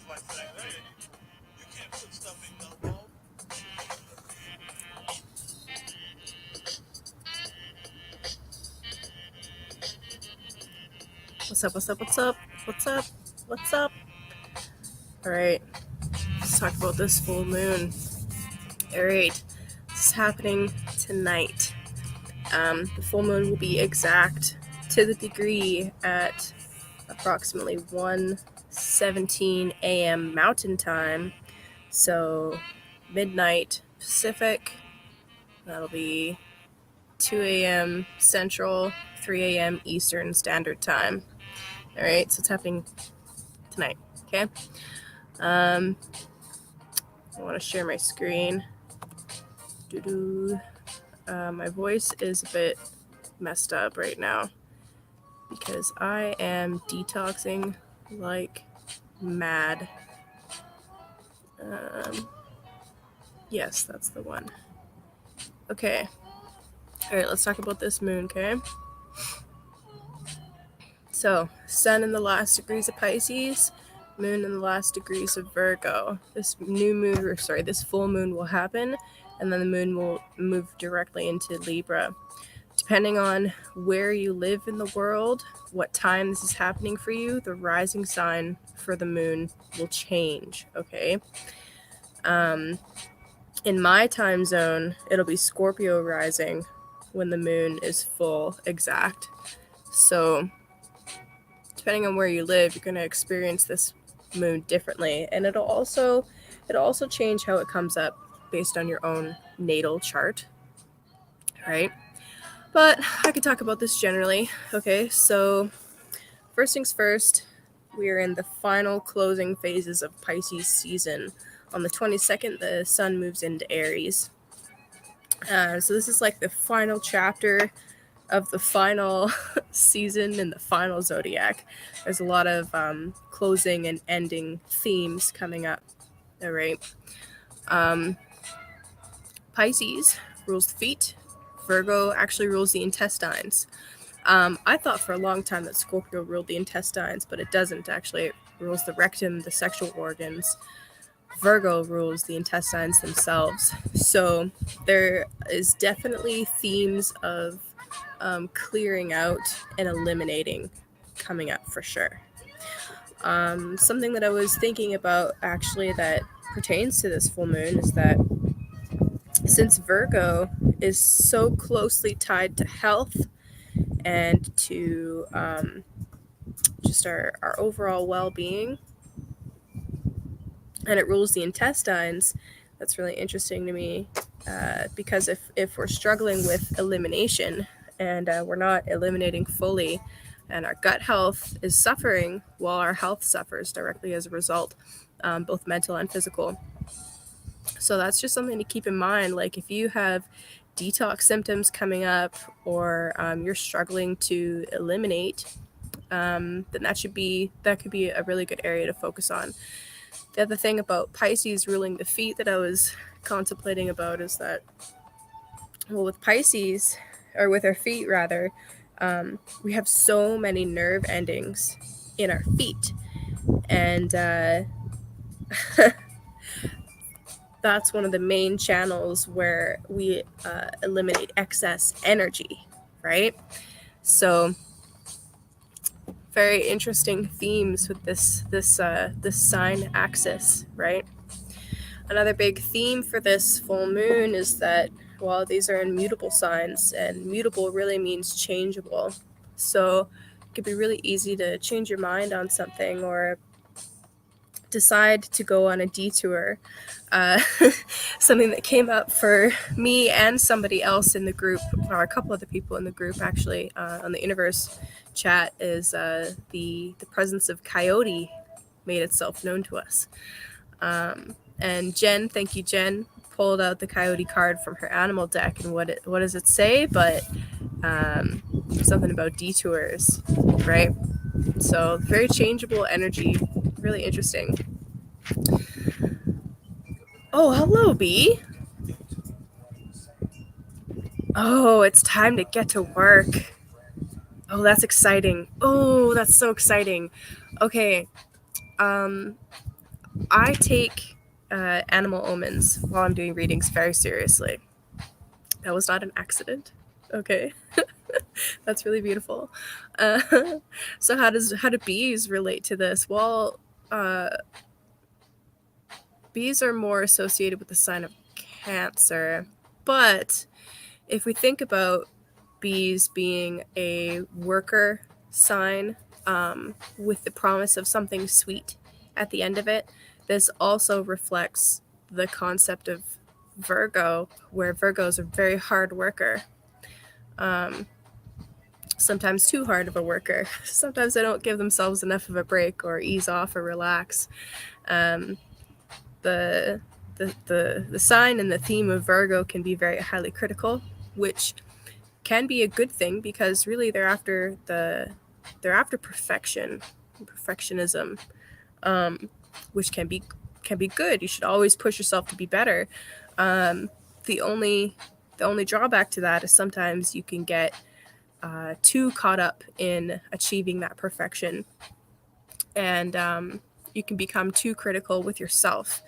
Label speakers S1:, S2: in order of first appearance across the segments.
S1: What's up? What's up? What's up? What's up? What's up? All right, let's talk about this full moon. All right, this is happening tonight. The full moon will be exact to the degree at approximately 1:17 a.m. Mountain Time. So midnight Pacific. That'll be 2 a.m. Central, 3 a.m. Eastern Standard Time. All right, so it's happening tonight. Okay. I want to share my screen. My voice is a bit messed up right now because I am detoxing like mad. Yes, that's the one. Okay. All right, let's talk about this moon, okay? So, sun in the last degrees of Pisces, moon in the last degrees of Virgo. This full moon will happen, and then the moon will move directly into Libra. Depending on where you live in the world, what time this is happening for you, the rising sign for the moon will change, okay? In my time zone, it'll be Scorpio rising when the moon is full exact. So, depending on where you live, you're going to experience this moon differently, and it'll also change how it comes up based on your own natal chart, right? But I could talk about this generally. Okay, so first things first, we are in the final closing phases of Pisces season. On the 22nd, the sun moves into Aries. So this is like the final chapter of the final season in the final zodiac. There's a lot of closing and ending themes coming up. All right. Pisces rules the feet. Virgo actually rules the intestines. I thought for a long time that Scorpio ruled the intestines, but it doesn't actually. It rules the rectum, the sexual organs. Virgo rules the intestines themselves. So there is definitely themes of clearing out and eliminating coming up for sure. Something that I was thinking about actually that pertains to this full moon is that since Virgo is so closely tied to health and to just our overall well-being, and it rules the intestines, that's really interesting to me because if we're struggling with elimination and we're not eliminating fully, and our gut health is suffering while our health suffers directly as a result, both mental and physical. So that's just something to keep in mind. Like if you have detox symptoms coming up, or you're struggling to eliminate, then that could be a really good area to focus on. The other thing about Pisces ruling the feet that I was contemplating about is that, well, with Pisces, or with our feet rather, we have so many nerve endings in our feet, and that's one of the main channels where we eliminate excess energy, right? So very interesting themes with this sign axis, right? Another big theme for this full moon is that, well, these are immutable signs, and mutable really means changeable. So it could be really easy to change your mind on something or decide to go on a detour. Something that came up for me and somebody else in the group, or a couple of the people in the group actually, on the universe chat, is the presence of coyote made itself known to us. And Jen, thank you, Jen, pulled out the coyote card from her animal deck, and what does it say? But something about detours, right? So very changeable energy, really interesting. Oh, hello, Bee. Oh, it's time to get to work. Oh, that's exciting. Oh, that's so exciting. Okay. I take animal omens while I'm doing readings very seriously. That was not an accident. Okay. That's really beautiful. Uh, so how do bees relate to this? Well, uh, bees are more associated with the sign of Cancer, but if we think about bees being a worker sign, with the promise of something sweet at the end of it, this also reflects the concept of Virgo, where Virgo is a very hard worker. Sometimes too hard of a worker. Sometimes they don't give themselves enough of a break or ease off or relax. Um, the, the sign and the theme of Virgo can be very highly critical, which can be a good thing because really they're after perfectionism, which can be good. You should always push yourself to be better. The only drawback to that is sometimes you can get too caught up in achieving that perfection, and you can become too critical with yourself.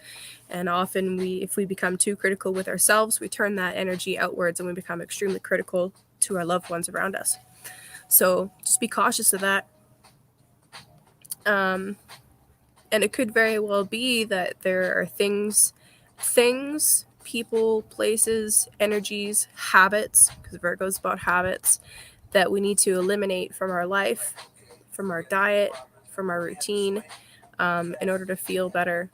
S1: And often if we become too critical with ourselves, we turn that energy outwards and we become extremely critical to our loved ones around us. So just be cautious of that. And it could very well be that there are things, people, places, energies, habits, because Virgo is about habits, that we need to eliminate from our life, from our diet, from our routine, in order to feel better.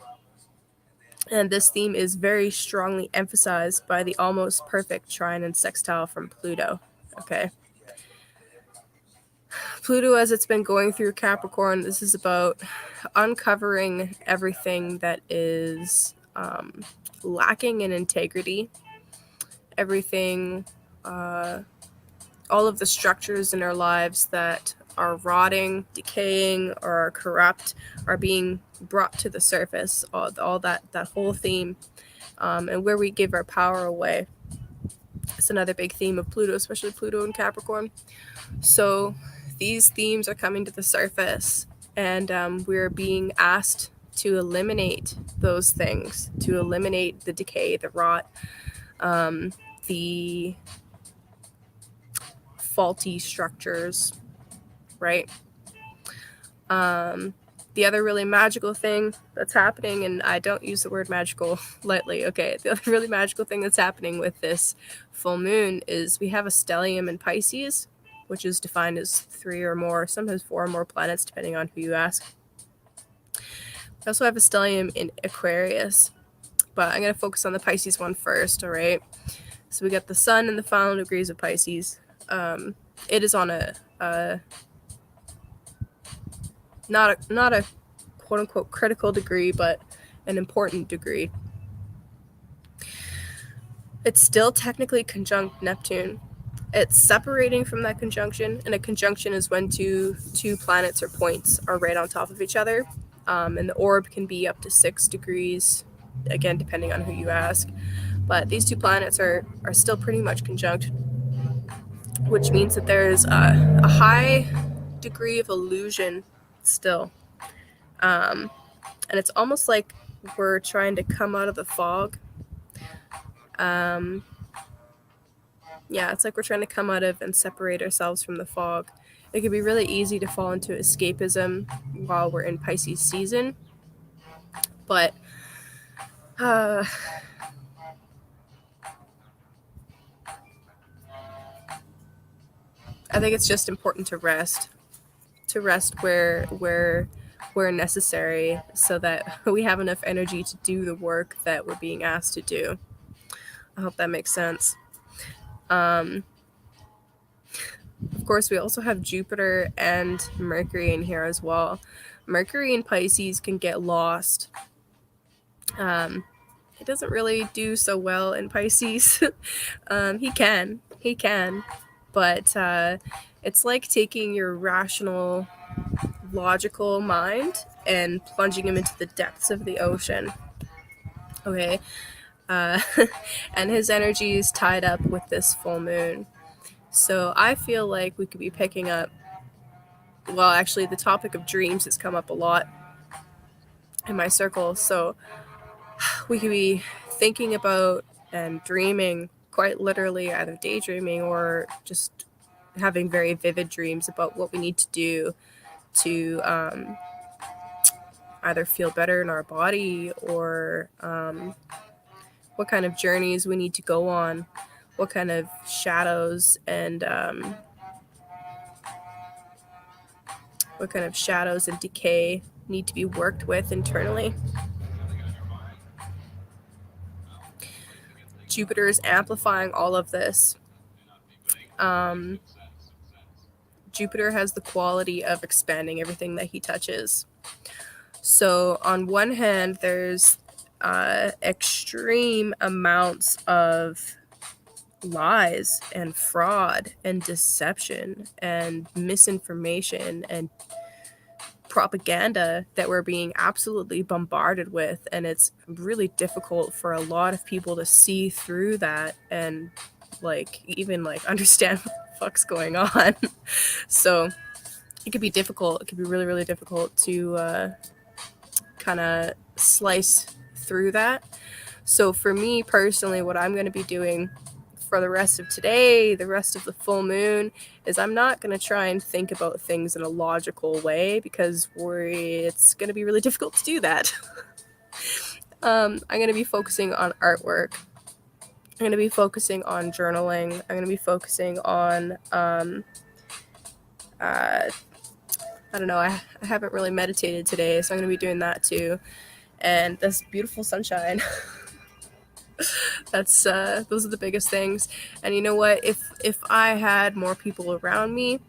S1: And this theme is very strongly emphasized by the almost perfect trine and sextile from Pluto. Okay. Pluto, as it's been going through Capricorn, this is about uncovering everything that is lacking in integrity, everything, all of the structures in our lives that are rotting, decaying, or are corrupt are being brought to the surface. All that whole theme, and where we give our power away. It's another big theme of Pluto, especially Pluto in Capricorn. So these themes are coming to the surface, and we're being asked to eliminate those things, to eliminate the decay, the rot, the faulty structures, right? The other really magical thing that's happening, and I don't use the word magical lightly, okay, the other really magical thing that's happening with this full moon is we have a stellium in Pisces, which is defined as 3 or more, sometimes 4 or more planets, depending on who you ask. We also have a stellium in Aquarius, but I'm going to focus on the Pisces one first, all right? So we got the sun in the final degrees of Pisces. It is on a not a quote unquote critical degree, but an important degree. It's still technically conjunct Neptune. It's separating from that conjunction, and a conjunction is when two planets or points are right on top of each other, and the orb can be up to 6 degrees, again depending on who you ask. But these two planets are still pretty much conjunct, which means that there's a high degree of illusion still. And it's almost like we're trying to come out of the fog. Yeah, it's like we're trying to come out of and separate ourselves from the fog. It can be really easy to fall into escapism while we're in Pisces season, but I think it's just important to rest where necessary, so that we have enough energy to do the work that we're being asked to do. I hope that makes sense. Of course, we also have Jupiter and Mercury in here as well. Mercury in Pisces can get lost. It doesn't really do so well in Pisces. He can, but it's like taking your rational, logical mind and plunging him into the depths of the ocean. Okay. And his energy is tied up with this full moon. So I feel like we could be picking up, well, actually, the topic of dreams has come up a lot. in my circle. So we could be thinking about and dreaming, quite literally either daydreaming or just having very vivid dreams about what we need to do to either feel better in our body or what kind of journeys we need to go on, what kind of shadows and decay need to be worked with internally. Jupiter is amplifying all of this. Jupiter has the quality of expanding everything that he touches. So on one hand, there's extreme amounts of lies and fraud and deception and misinformation and propaganda that we're being absolutely bombarded with, and it's really difficult for a lot of people to see through that and even understand what the fuck's going on. So it could be difficult. It could be really, really difficult to kind of slice through that. So for me personally, what I'm going to be doing for the rest of today, the rest of the full moon, is I'm not going to try and think about things in a logical way, because it's going to be really difficult to do that. I'm going to be focusing on artwork. I'm going to be focusing on journaling. I'm going to be focusing on I don't know, I haven't really meditated today, so I'm going to be doing that too. And this beautiful sunshine. Those are the biggest things. And you know what? If I had more people around me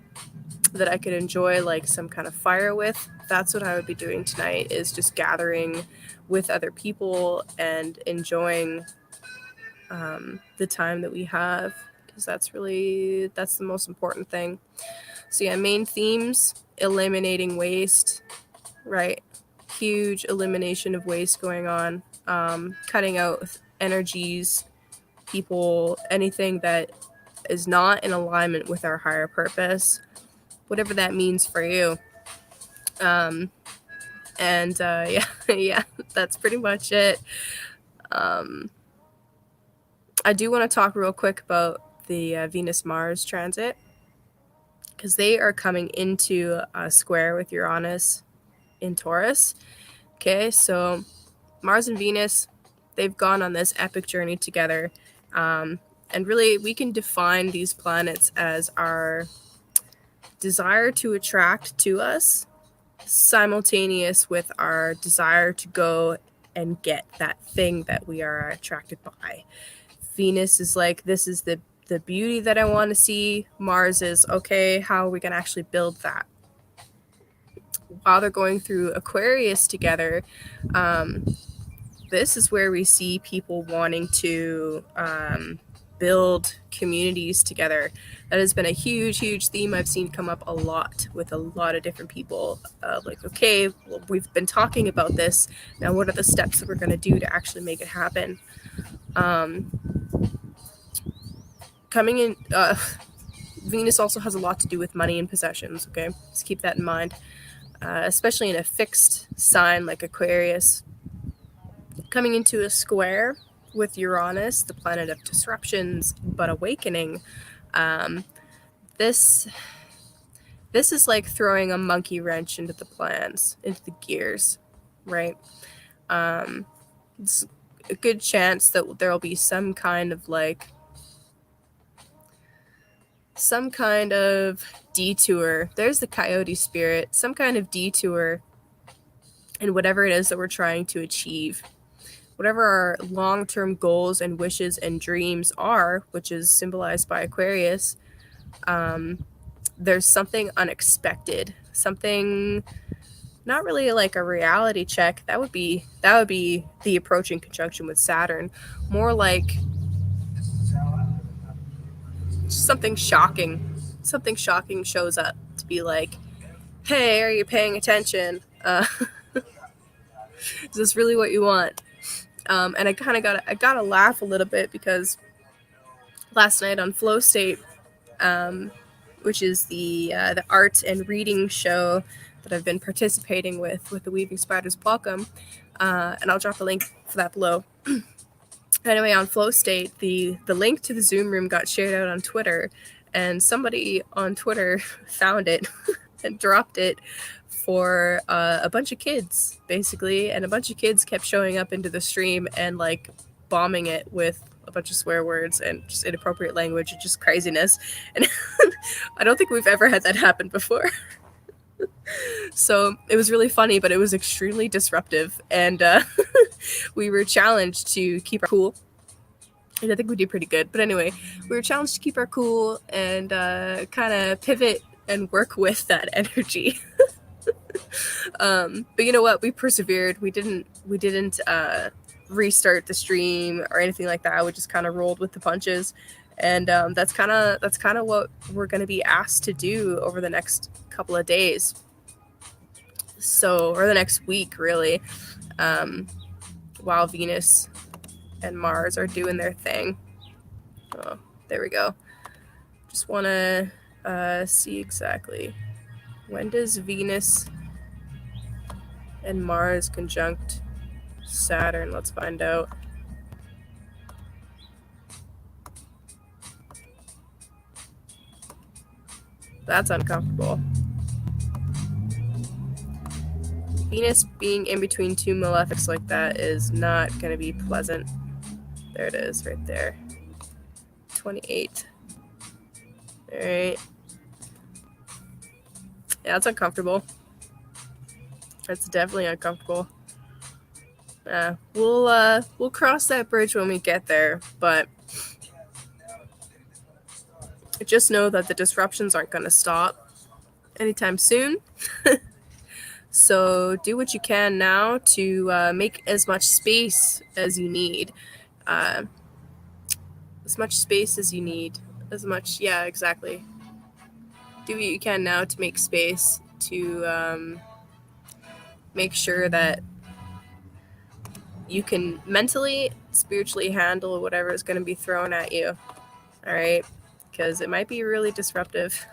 S1: that I could enjoy like some kind of fire with, that's what I would be doing tonight, is just gathering with other people and enjoying the time that we have, because that's the most important thing. So yeah, main themes: eliminating waste, right? Huge elimination of waste going on. Cutting out energies, people, anything that is not in alignment with our higher purpose, whatever that means for you. Yeah, that's pretty much it. I do want to talk real quick about the Venus-Mars transit, because they are coming into a square with Uranus in Taurus. Okay, so Mars and Venus, they've gone on this epic journey together. And really, we can define these planets as our desire to attract to us, simultaneous with our desire to go and get that thing that we are attracted by. Venus is like, this is the beauty that I want to see. Mars is, okay, how are we going to actually build that? While they're going through Aquarius together, this is where we see people wanting to build communities together. That has been a huge, huge theme I've seen come up a lot with a lot of different people. Like, okay, well, we've been talking about this. Now, what are the steps that we're going to do to actually make it happen? Coming in, Venus also has a lot to do with money and possessions, okay? Just keep that in mind. Especially in a fixed sign like Aquarius. Coming into a square with Uranus, the planet of disruptions but awakening. This is like throwing a monkey wrench into the plans, into the gears, right? It's a good chance that there'll be some kind of detour. There's the coyote spirit, some kind of detour in whatever it is that we're trying to achieve. Whatever our long-term goals and wishes and dreams are, which is symbolized by Aquarius, there's something unexpected, something not really like a reality check. That would be the approaching conjunction with Saturn. More like something shocking. Something shocking shows up to be like, hey, are you paying attention? Is this really what you want? And I kind of gotta laugh a little bit, because last night on Flow State, which is the art and reading show that I've been participating with the Weaving Spiders Welcome, and I'll drop a link for that below. Anyway, on Flow State, the link to the Zoom room got shared out on Twitter, and somebody on Twitter found it and dropped it for a bunch of kids, basically, and a bunch of kids kept showing up into the stream and like bombing it with a bunch of swear words and just inappropriate language and just craziness. And I don't think we've ever had that happen before. So it was really funny, but it was extremely disruptive, and we were challenged to keep our cool. And I think we did pretty good. But anyway, we were challenged to keep our cool and kind of pivot and work with that energy. But you know what? We persevered. We didn't restart the stream or anything like that. We just kind of rolled with the punches, and that's kind of what we're going to be asked to do over the next couple of days. So, or the next week, really, while Venus and Mars are doing their thing. Oh, there we go. Just want to see exactly when does Venus and Mars conjunct Saturn. Let's find out. That's uncomfortable. Venus being in between two malefics like that is not going to be pleasant. There it is, right there. 28. All right. Yeah, it's uncomfortable. It's definitely uncomfortable. We'll cross that bridge when we get there, but just know that the disruptions aren't going to stop anytime soon. So do what you can now to make as much space as you need. As much space as you need. Yeah, exactly. Do what you can now to make space to make sure that you can mentally, spiritually handle whatever is going to be thrown at you. All right? Because it might be really disruptive.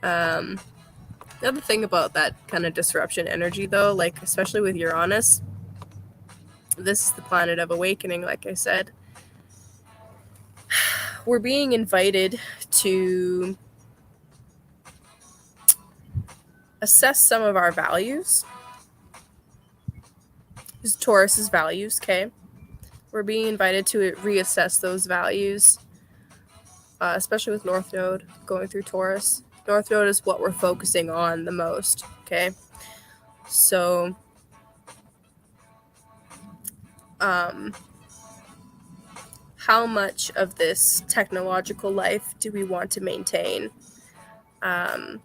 S1: The other thing about that kind of disruption energy, though, like especially with Uranus, this is the planet of awakening, like I said. We're being invited to assess some of our values. This is Taurus's values, okay? We're being invited to reassess those values, especially with North Node going through Taurus. North Node is what we're focusing on the most, okay? So, how much of this technological life do we want to maintain? How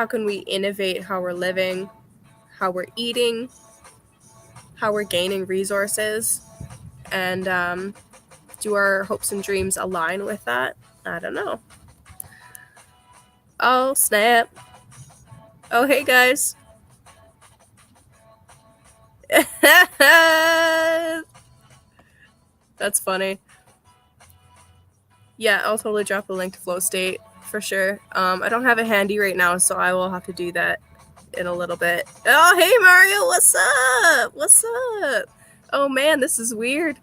S1: can we innovate how we're living, how we're eating, how we're gaining resources? And do our hopes and dreams align with that? I don't know. Oh, snap. Oh, hey, guys. That's funny. Yeah, I'll totally drop a link to Flow State for sure. I don't have it handy right now, so I will have to do that in a little bit. Oh, hey, Mario. What's up? What's up? Oh, man, this is weird.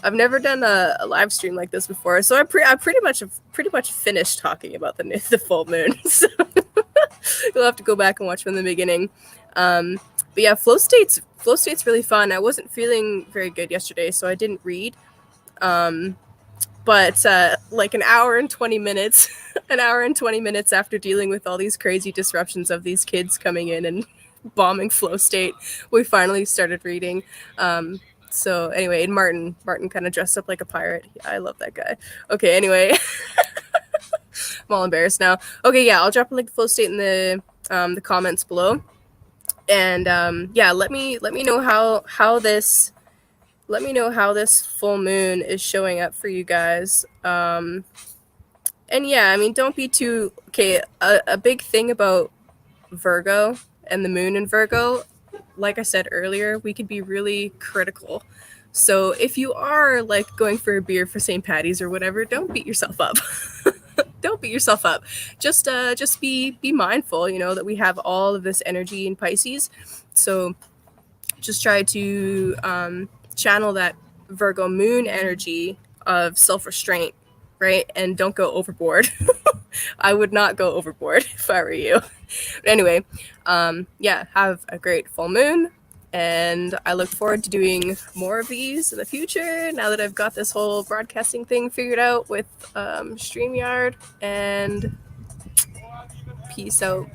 S1: I've never done a live stream like this before, so I pretty much finished talking about the full moon. So you'll have to go back and watch from the beginning. But yeah, Flow State's really fun. I wasn't feeling very good yesterday, so I didn't read. But like an hour and 20 minutes after dealing with all these crazy disruptions of these kids coming in and bombing Flow State, we finally started reading. So anyway, and Martin kind of dressed up like a pirate. I love that guy. Okay, anyway. I'm all embarrassed now. Okay, yeah, I'll drop a link to Flow State in the comments below. And yeah, let me know how this full moon is showing up for you guys. And yeah, I mean, don't be too okay. A big thing about Virgo and the moon in Virgo, like I said earlier, we can be really critical. So if you are like going for a beer for St. Patty's or whatever, don't beat yourself up. don't beat yourself up. Just be mindful, that we have all of this energy in Pisces. So just try to channel that Virgo moon energy of self-restraint, right? And don't go overboard. I would not go overboard if I were you. But anyway, have a great full moon. And I look forward to doing more of these in the future now that I've got this whole broadcasting thing figured out with StreamYard. And peace out.